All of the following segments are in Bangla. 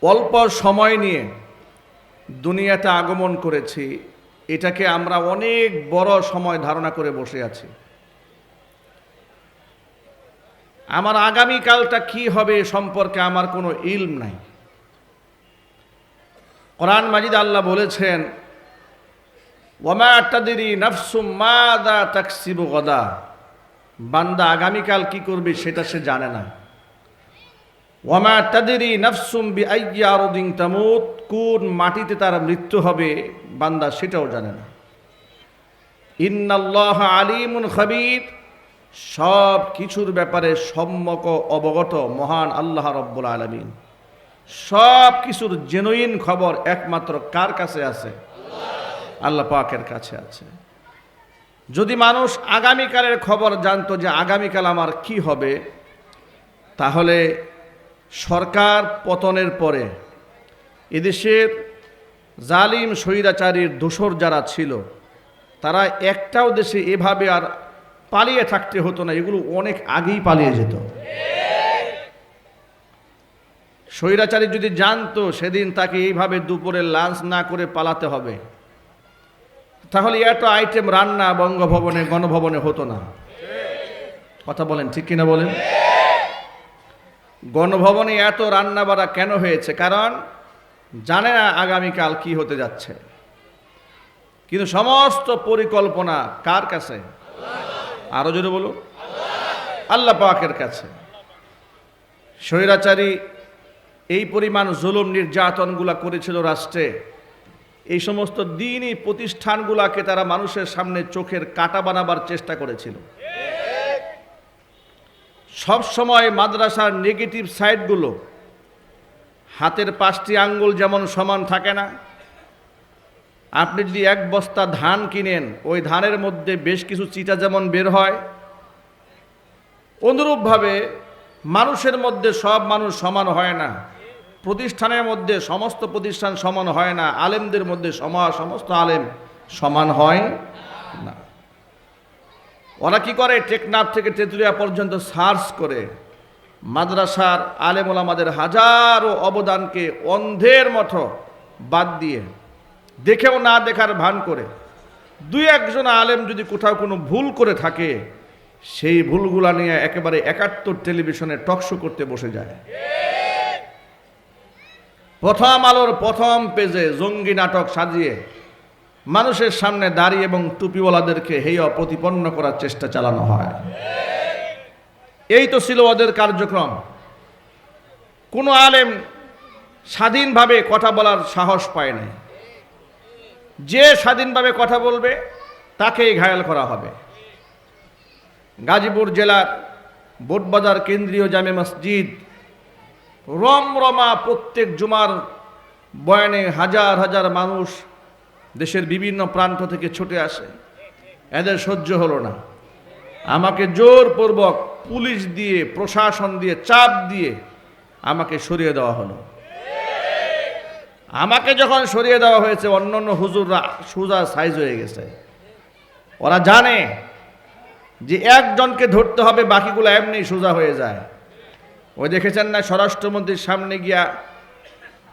অল্প সময় নিয়ে দুনিয়াতে আগমন করেছি, এটাকে আমরা অনেক বড় সময় ধারণা করে বসে আছি। আমার আগামীকালটা কি হবে সম্পর্কে আমার কোনো ইলম নাই। কোরআন মাজিদ আল্লাহ বলেছেন, ওয়ামা তাদরি নাফসুম মাযা তাকসিবু গাদা, বান্দা আগামীকাল কি করবে সেটা সে জানে না। ওয়ামা তাদরি নাফসুম বিআইয়ি আরদিন তামুত, কোন মাটিতে তার মৃত্যু হবে বান্দা সেটাও জানে না। ইন্নাল্লাহা আলিমুন খাবীর, সব কিছুর ব্যাপারে সম্যক অবগত মহান আল্লাহ রব্বুল আলামিন। সব কিছুর জেনুইন খবর একমাত্র কার কাছে আছে? আল্লাহ পাকের কাছে আছে। যদি মানুষ আগামীকালের খবর জানতো যে আগামীকাল আমার কি হবে, তাহলে সরকার পতনের পরে এদেশের জালিম স্বৈরাচারীর দোসর যারা ছিল, তারা একটাও দেশে এভাবে আর পালিয়ে থাকতে হতো না, এগুলো অনেক আগেই পালিয়ে যেত। স্বৈরাচারী যদি জানতো সেদিন তাকে এইভাবে দুপুরে লাঞ্চ না করে পালাতে হবে, তাহলে এত আইটেম রান্না বঙ্গভবনে গণভবনে হতো না। কথা বলেন ঠিক কিনা বলেন? গণভবনে এত রান্না বাড়া কেন হয়েছে? কারণ জানে না আগামীকাল কি হতে যাচ্ছে। কিন্তু সমস্ত পরিকল্পনা কার কাছে? আরো জোরে বলুন, আল্লাহ পাকের কাছে। স্বৈরাচারী এই পরিমাণ জুলুম নির্যাতনগুলা করেছিল রাষ্ট্রে, এই সমস্ত দ্বীনি প্রতিষ্ঠানগুলাকে তারা মানুষের সামনে চোখের কাঁটা বানাবার চেষ্টা করেছিল। সব সময় মাদ্রাসার নেগেটিভ সাইডগুলো, হাতের 5টি আঙ্গুল যেমন সমান থাকে না, আপনি যদি এক বস্তা ধান কিনেন, ওই ধানের মধ্যে বেশ কিছু চিটা যেমন বের হয়, অনুরূপভাবে মানুষের মধ্যে সব মানুষ সমান হয় না, প্রতিষ্ঠানের মধ্যে সমস্ত প্রতিষ্ঠান সমান হয় না, আলেমদের মধ্যে সমস্ত আলেম সমান হয় না। ওরা কি করে, টেকনাফ থেকে তেঁতুলিয়া পর্যন্ত সার্চ করে মাদ্রাসার আলেম ওলামাদের হাজারো অবদানকে অন্ধের মতো বাদ দিয়ে, দেখেও না দেখার ভান করে, 2-1 আলেম যদি কোথাও কোনো ভুল করে থাকে, সেই ভুলগুলা নিয়ে একেবারে 71 টেলিভিশনে টকশো করতে বসে যায়। প্রথম আলোর প্রথম পেজে জঙ্গি নাটক সাজিয়ে মানুষের সামনে দাড়ি এবং টুপিওয়ালাদেরকে হেয় প্রতিপন্ন করার চেষ্টা চালানো হয়। এই তো ছিল ওদের কার্যক্রম। কোনো আলেম স্বাধীনভাবে কথা বলার সাহস পায় না। যে স্বাধীনভাবে কথা বলবে তাকেই ঘায়েল করা হবে। গাজীপুর জেলার বোটবাজার কেন্দ্রীয় জামে মসজিদ রমরমা, প্রত্যেক জুমার বয়ানে হাজার হাজার মানুষ দেশের বিভিন্ন প্রান্ত থেকে ছুটে আসে। এদের সহ্য হলো না, আমাকে জোরপূর্বক পুলিশ দিয়ে, প্রশাসন দিয়ে, চাপ দিয়ে আমাকে সরিয়ে দেওয়া হলো। আমাকে যখন সরিয়ে দেওয়া হয়েছে, অন্যান্য হুজুররা সোজা সাইজ হয়ে গেছে। ওরা জানে যে একজনকে ধরতে হবে, বাকিগুলো এমনি সোজা হয়ে যায়। ওই দেখেছেন না, স্বরাষ্ট্রমন্ত্রীর সামনে গিয়া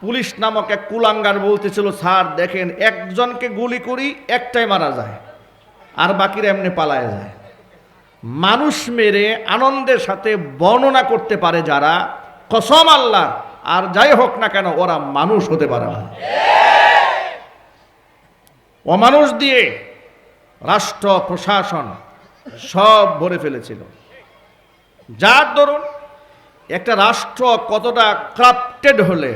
পুলিশ নামক এক কুলাঙ্গার বলতেছিল, স্যার দেখেন, একজনকে গুলি করি একটাই মারা যায়, আর বাকিরা এমনি পালায় যায়। মানুষ মেরে আনন্দের সাথে বর্ণনা করতে পারে যারা, কসম আল্লাহ, আর যাই হোক না কেন ওরা মানুষ হতে পারে না। অমানুষ দিয়ে রাষ্ট্র প্রশাসন সব ভরে ফেলেছিল। যার দরুন একটা রাষ্ট্র কতটা কারাপ্টেড হলে,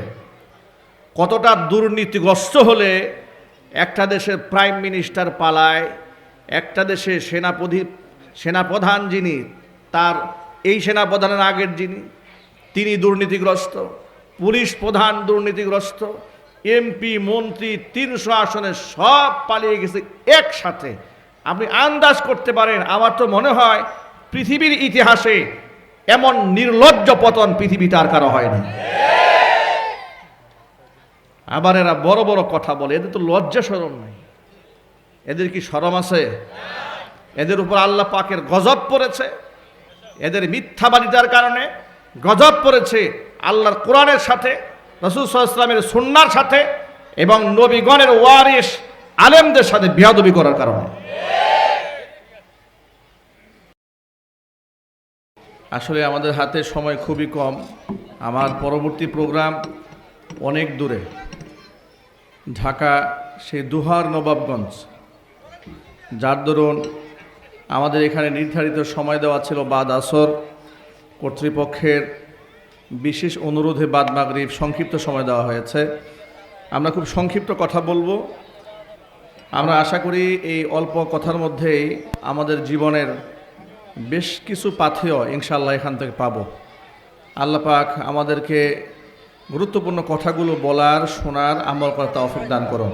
কতটা দুর্নীতিগ্রস্ত হলে একটা দেশের প্রাইম মিনিস্টার পালায়, একটা দেশে সেনাপ্রধান যিনি, তার এই সেনাপ্রধানের আগের যিনি, তিনি দুর্নীতিগ্রস্ত, পুলিশ প্রধান দুর্নীতিগ্রস্ত, এমপি মন্ত্রী 300 আসনে সব পালিয়ে গেছে একসাথে। আপনি আন্দাজ করতে পারেন, আমার তো মনে হয় পৃথিবীর ইতিহাসে এমন নির্লজ্জ পতন পৃথিবীতে আর কারো হয়নি। আবার এরা বড় বড় কথা বলে, এদের তো লজ্জা শরম নাই। এদের কি শরম আছে? এদের উপর আল্লাহ পাকের গজব পড়েছে। এদের মিথ্যাবাদিতার কারণে গজব পড়েছে আল্লাহর কোরআনের সাথে, রাসূল সাল্লাল্লাহু আলাইহি ওয়াসাল্লামের সুন্নাহর সাথে এবং নবীগণের ওয়ারিস আলেমদের সাথে বেয়াদবি করার কারণে। আসলে আমাদের হাতে সময় খুবই কম। আমার পরবর্তী প্রোগ্রাম অনেক দূরে, ঢাকা সেই দুহার নবাবগঞ্জ, যার দরুন আমাদের এখানে নির্ধারিত সময় দেওয়া ছিল বাদ আসর, কর্তৃপক্ষের বিশেষ অনুরোধে বাদ মাগরিব সংক্ষিপ্ত সময় দেওয়া হয়েছে। আমরা খুব সংক্ষিপ্ত কথা বলবো। আমরা আশা করি এই অল্প কথার মধ্যেই আমাদের জীবনের বেশ কিছু পাথেয় ইনশাআল্লাহ এখান থেকে পাবো। আল্লাহ পাক আমাদেরকে গুরুত্বপূর্ণ কথাগুলো বলার, শোনার, আমল করার তৌফিক দান করুন।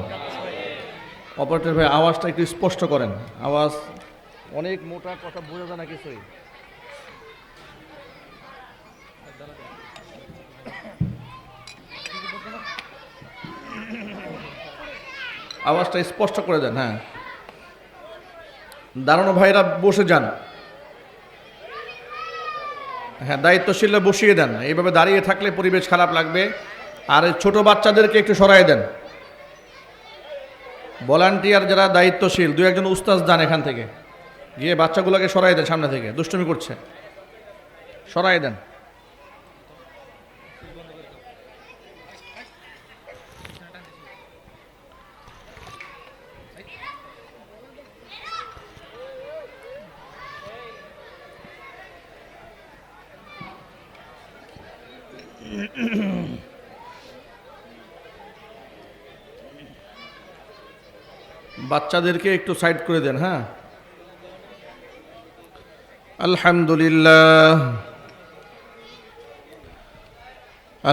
অপারেটর ভাই আওয়াজটা একটু স্পষ্ট করেন। আওয়াজ অনেক মোটা, কথা বোঝা যায় না কিছুই। আওয়াজটা স্পষ্ট করে দেন। হ্যাঁ, দাঁড়ানো ভাইরা বসে যান। হ্যাঁ, দায়িত্বশীলরা বসিয়ে দেন। এইভাবে দাঁড়িয়ে থাকলে পরিবেশ খারাপ লাগবে। আর এই ছোট বাচ্চাদেরকে একটু সরাই দেন। ভলান্টিয়ার যারা দায়িত্বশীল, দু একজন উস্তাদ যান এখান থেকে, গিয়ে বাচ্চাগুলোকে সরাই দেন, সামনে থেকে দুষ্টুমি করছে, সরাই দেন। বাচ্চাদেরকে একটু সাইড করে দেন। হ্যাঁ, আলহামদুলিল্লাহ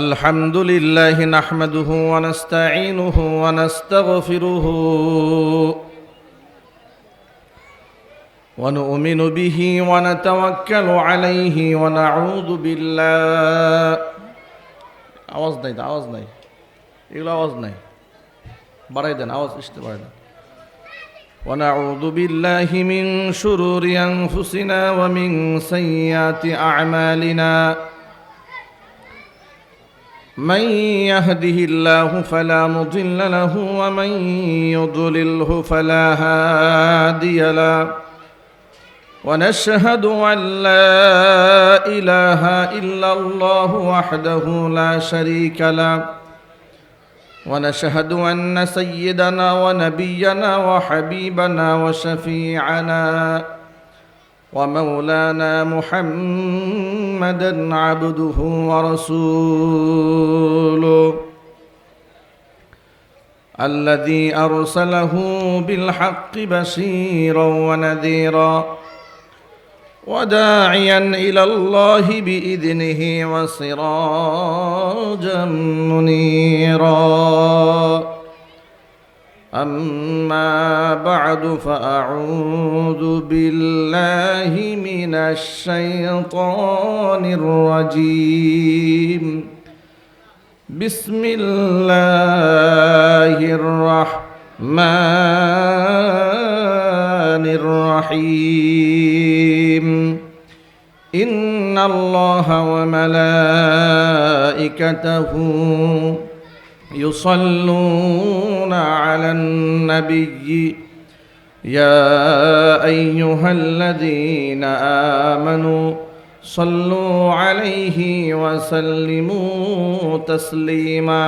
আলহামদুলিল্লাহ নাহমাদুহু ওয়া নাস্তাঈনুহু ওয়া নাস্তাগফিরুহু ওয়া নু'মিনু বিহি ওয়া নাতাওয়াক্কালু আলাইহি ওয়া নাউযু বিল্লাহ। আওয়াজ নাই, আওয়াজ নাই, এগুলো আওয়াজ নাই, বাড়াই দেন, আওয়াজ আসতে বাড়াই দেন। ونعوذ بالله من شرور أنفسنا ومن سيئات أعمالنا من يهده الله فلا مضل له ومن يضلله فلا هادي له ونشهد أن لا إله إلا الله وحده لا شريك له ونشهد أن سيدنا ونبينا وحبيبنا وشفيعنا ومولانا محمدا عبده ورسوله الذي أرسله بالحق بشيرا ونذيرا وداعيا إلى الله بإذنه وسراجا منيرا أما بعد فأعوذ بالله من الشيطان الرجيم بسم الله الرحمن الرحيم إن الله وملائكته يصلون على النبي يا أيها الذين آمنوا صلوا عليه وسلموا تسليما